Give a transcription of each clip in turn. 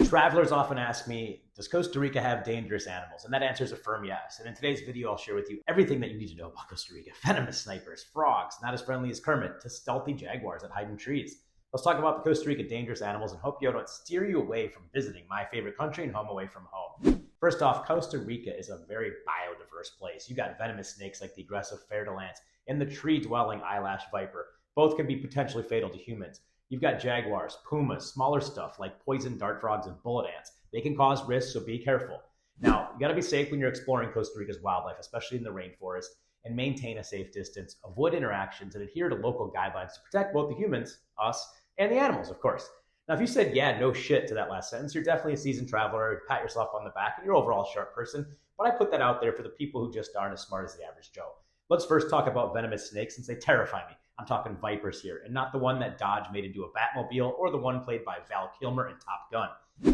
Travelers often ask me, does Costa Rica have dangerous animals? And that answer is a firm yes. And in today's video, I'll share with you everything that you need to know about Costa Rica. Venomous snipers, frogs, not as friendly as Kermit, to stealthy jaguars that hide in trees. Let's talk about the Costa Rica dangerous animals and hope you don't steer you away from visiting my favorite country and home away from home. First off, Costa Rica is a very biodiverse place. You got venomous snakes like the aggressive fer-de-lance and the tree-dwelling eyelash viper. Both can be potentially fatal to humans. You've got jaguars, pumas, smaller stuff like poison dart frogs and bullet ants. They can cause risks, so be careful. Now, you gotta be safe when you're exploring Costa Rica's wildlife, especially in the rainforest, and maintain a safe distance, avoid interactions, and adhere to local guidelines to protect both the humans, us, and the animals, of course. Now, if you said, yeah, no shit to that last sentence, you're definitely a seasoned traveler, pat yourself on the back, and you're overall a sharp person, but I put that out there for the people who just aren't as smart as the average Joe. Let's first talk about venomous snakes since they terrify me. I'm talking vipers here, and not the one that Dodge made into a Batmobile or the one played by Val Kilmer in Top Gun.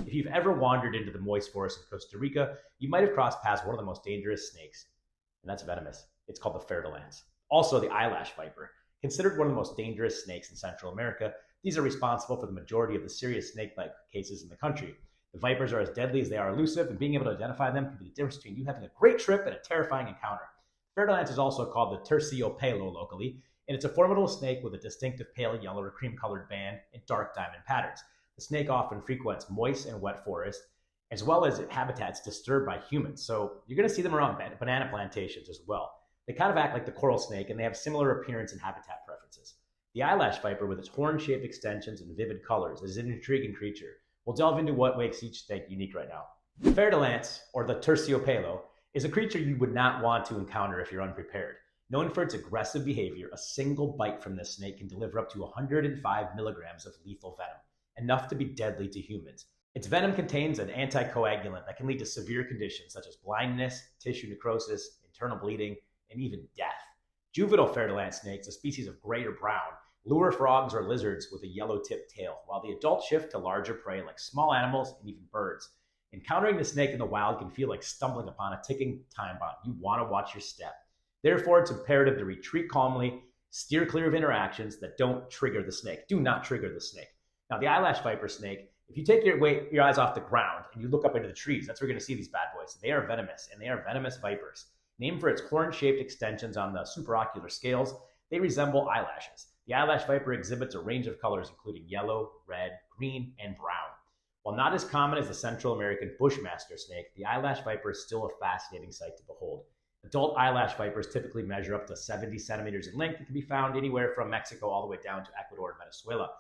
If you've ever wandered into the moist forest of Costa Rica, you might have crossed past one of the most dangerous snakes, and that's venomous. It's called the fer-de-lance. Also, the eyelash viper. Considered one of the most dangerous snakes in Central America, these are responsible for the majority of the serious snakebite cases in the country. The vipers are as deadly as they are elusive, and being able to identify them can be the difference between you having a great trip and a terrifying encounter. Fer-de-lance is also called the terciopelo locally, and it's a formidable snake with a distinctive pale yellow or cream-colored band and dark diamond patterns. The snake often frequents moist and wet forests, as well as habitats disturbed by humans. So you're going to see them around banana plantations as well. They kind of act like the coral snake, and they have similar appearance and habitat preferences. The eyelash viper, with its horn-shaped extensions and vivid colors, is an intriguing creature. We'll delve into what makes each snake unique right now. The fer-de-lance, or the terciopelo, is a creature you would not want to encounter if you're unprepared. Known for its aggressive behavior, a single bite from this snake can deliver up to 105 milligrams of lethal venom, enough to be deadly to humans. Its venom contains an anticoagulant that can lead to severe conditions such as blindness, tissue necrosis, internal bleeding, and even death. Juvenile fer-de-lance snakes, a species of gray or brown, lure frogs or lizards with a yellow-tipped tail, while the adults shift to larger prey like small animals and even birds. Encountering the snake in the wild can feel like stumbling upon a ticking time bomb. You want to watch your step. Therefore, it's imperative to retreat calmly, steer clear of interactions that don't trigger the snake. Do not trigger the snake. Now, the eyelash viper snake, if you take your eyes off the ground and you look up into the trees, that's where you're going to see these bad boys. They are venomous, and they are venomous vipers. Named for its horn-shaped extensions on the supraocular scales, they resemble eyelashes. The eyelash viper exhibits a range of colors, including yellow, red, green, and brown. While not as common as the Central American bushmaster snake, the eyelash viper is still a fascinating sight to behold. Adult eyelash vipers typically measure up to 70 centimeters in length and can be found anywhere from Mexico all the way down to Ecuador and Venezuela.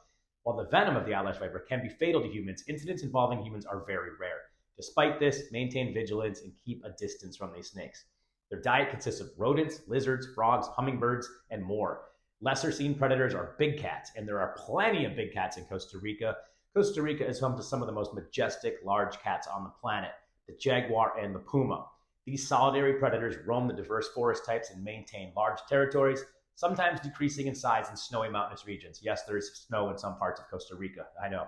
While the venom of the eyelash viper can be fatal to humans, incidents involving humans are very rare. Despite this, maintain vigilance and keep a distance from these snakes. Their diet consists of rodents, lizards, frogs, hummingbirds, and more. Lesser seen predators are big cats, and there are plenty of big cats in Costa Rica. Costa Rica is home to some of the most majestic large cats on the planet, the jaguar and the puma. These solitary predators roam the diverse forest types and maintain large territories, sometimes decreasing in size in snowy mountainous regions. Yes, there is snow in some parts of Costa Rica, I know.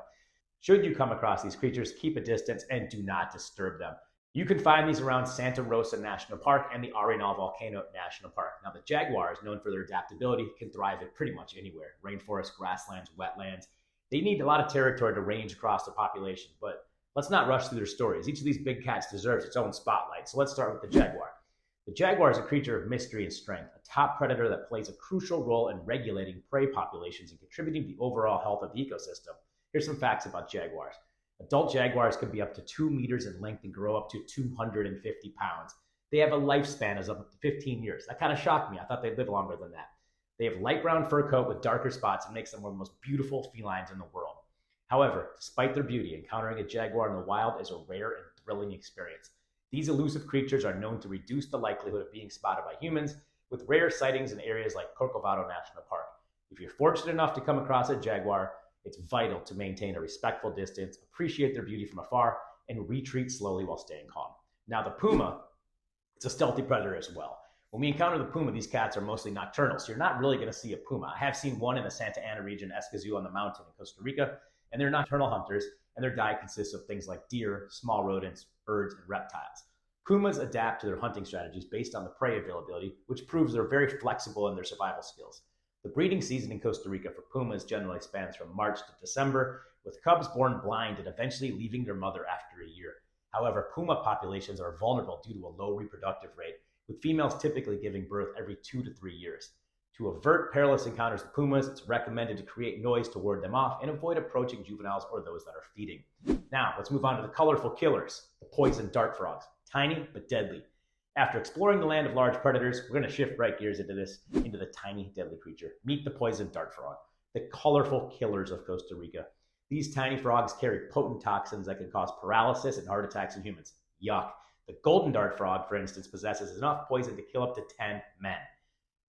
Should you come across these creatures, keep a distance and do not disturb them. You can find these around Santa Rosa National Park and the Arenal Volcano National Park. Now, the jaguars, known for their adaptability, can thrive at pretty much anywhere. Rainforests, grasslands, wetlands. They need a lot of territory to range across the population, but let's not rush through their stories. Each of these big cats deserves its own spotlight, so let's start with the jaguar. The jaguar is a creature of mystery and strength, a top predator that plays a crucial role in regulating prey populations and contributing to the overall health of the ecosystem. Here's some facts about jaguars. Adult jaguars can be up to 2 meters in length and grow up to 250 pounds. They have a lifespan of up to 15 years. That kind of shocked me. I thought they'd live longer than that. They have light brown fur coat with darker spots and makes them one of the most beautiful felines in the world. However, despite their beauty, encountering a jaguar in the wild is a rare and thrilling experience. These elusive creatures are known to reduce the likelihood of being spotted by humans, with rare sightings in areas like Corcovado National Park. If you're fortunate enough to come across a jaguar, it's vital to maintain a respectful distance, appreciate their beauty from afar, and retreat slowly while staying calm. Now, the puma, it's a stealthy predator as well. When we encounter the puma, these cats are mostly nocturnal, so you're not really going to see a puma. I have seen one in the Santa Ana region, Escazú on the mountain in Costa Rica, and they're nocturnal hunters, and their diet consists of things like deer, small rodents, birds, and reptiles. Pumas adapt to their hunting strategies based on the prey availability, which proves they're very flexible in their survival skills. The breeding season in Costa Rica for pumas generally spans from March to December, with cubs born blind and eventually leaving their mother after a year. However, puma populations are vulnerable due to a low reproductive rate, with females typically giving birth every 2 to 3 years. To avert perilous encounters with pumas, it's recommended to create noise to ward them off and avoid approaching juveniles or those that are feeding. Now, let's move on to the colorful killers, the poison dart frogs. Tiny but deadly. After exploring the land of large predators, we're going to shift right gears into the tiny, deadly creature. Meet the poison dart frog, the colorful killers of Costa Rica. These tiny frogs carry potent toxins that can cause paralysis and heart attacks in humans. Yuck. The golden dart frog, for instance, possesses enough poison to kill up to 10 men.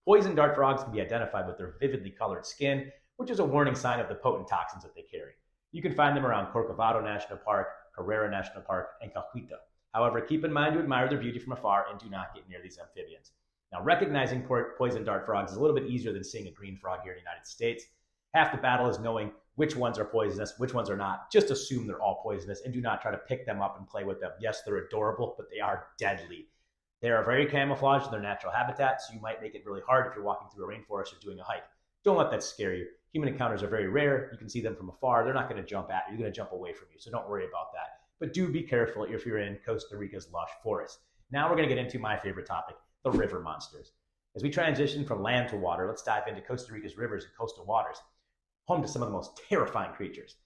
Poison dart frogs can be identified with their vividly colored skin, which is a warning sign of the potent toxins that they carry. You can find them around Corcovado National Park, Herrera National Park, and Cahuita. However, keep in mind to admire their beauty from afar and do not get near these amphibians. Now, recognizing poison dart frogs is a little bit easier than seeing a green frog here in the United States. Half the battle is knowing which ones are poisonous, which ones are not. Just assume they're all poisonous and do not try to pick them up and play with them. Yes, they're adorable, but they are deadly. They are very camouflaged in their natural habitat, so you might make it really hard if you're walking through a rainforest or doing a hike. Don't let that scare you. Human encounters are very rare. You can see them from afar. They're not going to jump at you. They're going to jump away from you, so don't worry about that. But do be careful if you're in Costa Rica's lush forests. Now we're going to get into my favorite topic, the river monsters. As we transition from land to water, let's dive into Costa Rica's rivers and coastal waters, home to some of the most terrifying creatures.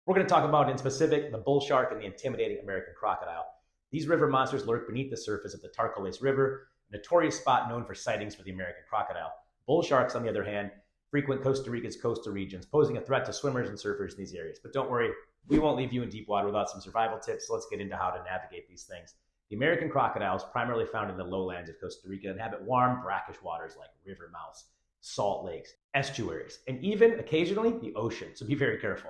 We're going to talk about, in specific, the bull shark and the intimidating American crocodile. These river monsters lurk beneath the surface of the Tarcoles River, a notorious spot known for sightings for the American crocodile. Bull sharks, on the other hand, frequent Costa Rica's coastal regions, posing a threat to swimmers and surfers in these areas. But don't worry, we won't leave you in deep water without some survival tips, so let's get into how to navigate these things. The American crocodile is primarily found in the lowlands of Costa Rica and inhabit warm, brackish waters like river mouths, salt lakes, estuaries, and even, occasionally, the ocean, so be very careful.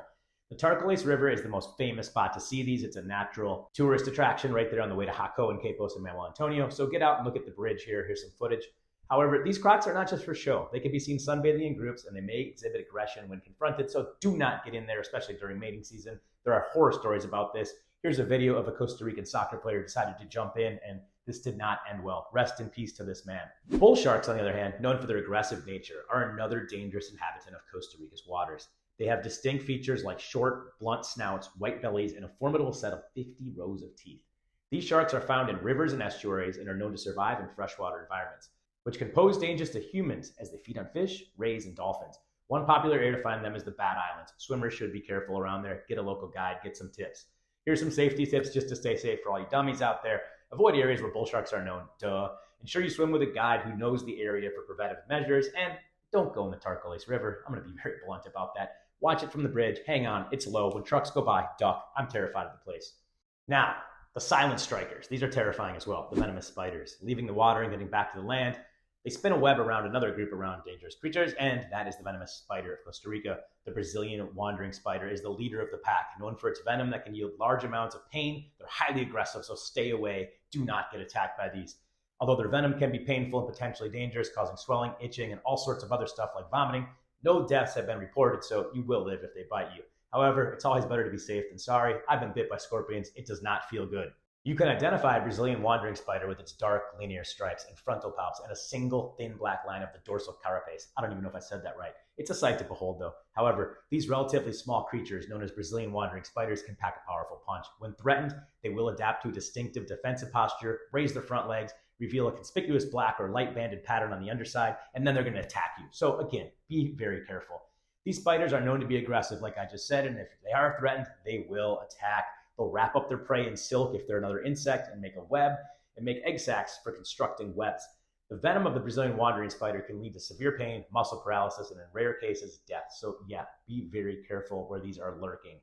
The Tarcoles River is the most famous spot to see these. It's a natural tourist attraction right there on the way to Jaco and Quepos and Manuel Antonio. So get out and look at the bridge here. Here's some footage. However, these crocs are not just for show. They can be seen sunbathing in groups and they may exhibit aggression when confronted. So do not get in there, especially during mating season. There are horror stories about this. Here's a video of a Costa Rican soccer player who decided to jump in, and this did not end well. Rest in peace to this man. Bull sharks, on the other hand, known for their aggressive nature, are another dangerous inhabitant of Costa Rica's waters. They have distinct features like short, blunt snouts, white bellies, and a formidable set of 50 rows of teeth. These sharks are found in rivers and estuaries and are known to survive in freshwater environments, which can pose dangers to humans as they feed on fish, rays, and dolphins. One popular area to find them is the Bad Islands. Swimmers should be careful around there. Get a local guide, get some tips. Here's some safety tips just to stay safe for all you dummies out there. Avoid areas where bull sharks are known. Duh. Ensure you swim with a guide who knows the area for preventive measures, and don't go in the Tarcoles River. I'm going to be very blunt about that. Watch it from the bridge. Hang on. It's low. When trucks go by, duck. I'm terrified of the place. Now, the silent strikers. These are terrifying as well. The venomous spiders. Leaving the water and getting back to the land, they spin a web around another group around dangerous creatures, and that is the venomous spider of Costa Rica. The Brazilian wandering spider is the leader of the pack, known for its venom that can yield large amounts of pain. They're highly aggressive, so stay away. Do not get attacked by these. Although their venom can be painful and potentially dangerous, causing swelling, itching, and all sorts of other stuff like vomiting, no deaths have been reported, so you will live if they bite you. However, it's always better to be safe than sorry. I've been bit by scorpions. It does not feel good. You can identify a Brazilian wandering spider with its dark linear stripes and frontal palps and a single thin black line of the dorsal carapace. I don't even know if I said that right. It's a sight to behold though. However, these relatively small creatures known as Brazilian wandering spiders can pack a powerful punch. When threatened, they will adapt to a distinctive defensive posture, raise their front legs, reveal a conspicuous black or light banded pattern on the underside, and then they're going to attack you. So again, be very careful. These spiders are known to be aggressive, like I just said, and if they are threatened, they will attack. They'll wrap up their prey in silk if they're another insect and make a web and make egg sacs for constructing webs. The venom of the Brazilian wandering spider can lead to severe pain, muscle paralysis, and in rare cases, death. So yeah, be very careful where these are lurking.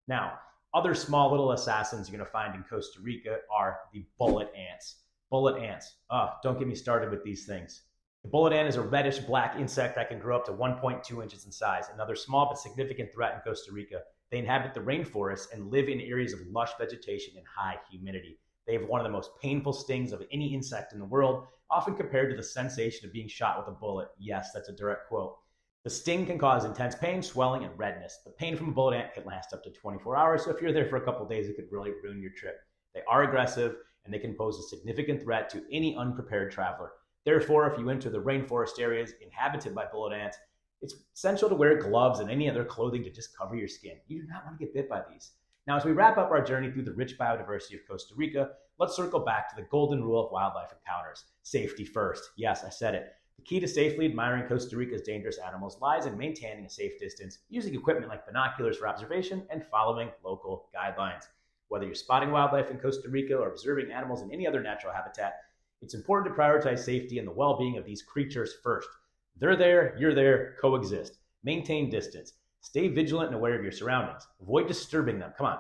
Now, other small little assassins you're going to find in Costa Rica are the bullet ants. Bullet ants. Don't get me started with these things. The bullet ant is a reddish-black insect that can grow up to 1.2 inches in size. Another small but significant threat in Costa Rica. They inhabit the rainforests and live in areas of lush vegetation and high humidity. They have one of the most painful stings of any insect in the world, often compared to the sensation of being shot with a bullet. Yes, that's a direct quote. The sting can cause intense pain, swelling, and redness. The pain from a bullet ant can last up to 24 hours, so if you're there for a couple days, it could really ruin your trip. They are aggressive, and they can pose a significant threat to any unprepared traveler. Therefore, if you enter the rainforest areas inhabited by bullet ants, It's essential to wear gloves and any other clothing to just cover your skin. You do not want to get bit by these. Now, as we wrap up our journey through the rich biodiversity of Costa Rica, let's circle back to the golden rule of wildlife encounters. Safety first. Yes, I said it. The key to safely admiring Costa Rica's dangerous animals lies in maintaining a safe distance, using equipment like binoculars for observation, and following local guidelines. Whether you're spotting wildlife in Costa Rica or observing animals in any other natural habitat, it's important to prioritize safety and the well-being of these creatures first. They're there, you're there, coexist. Maintain distance. Stay vigilant and aware of your surroundings. Avoid disturbing them. Come on.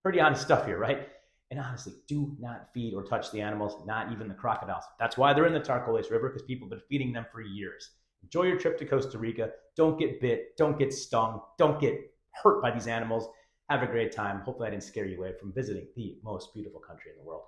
Pretty honest stuff here, right? And honestly, do not feed or touch the animals, not even the crocodiles. That's why they're in the Turquoise River, because people have been feeding them for years. Enjoy your trip to Costa Rica. Don't get bit. Don't get stung. Don't get hurt by these animals. Have a great time. Hopefully I didn't scare you away from visiting the most beautiful country in the world.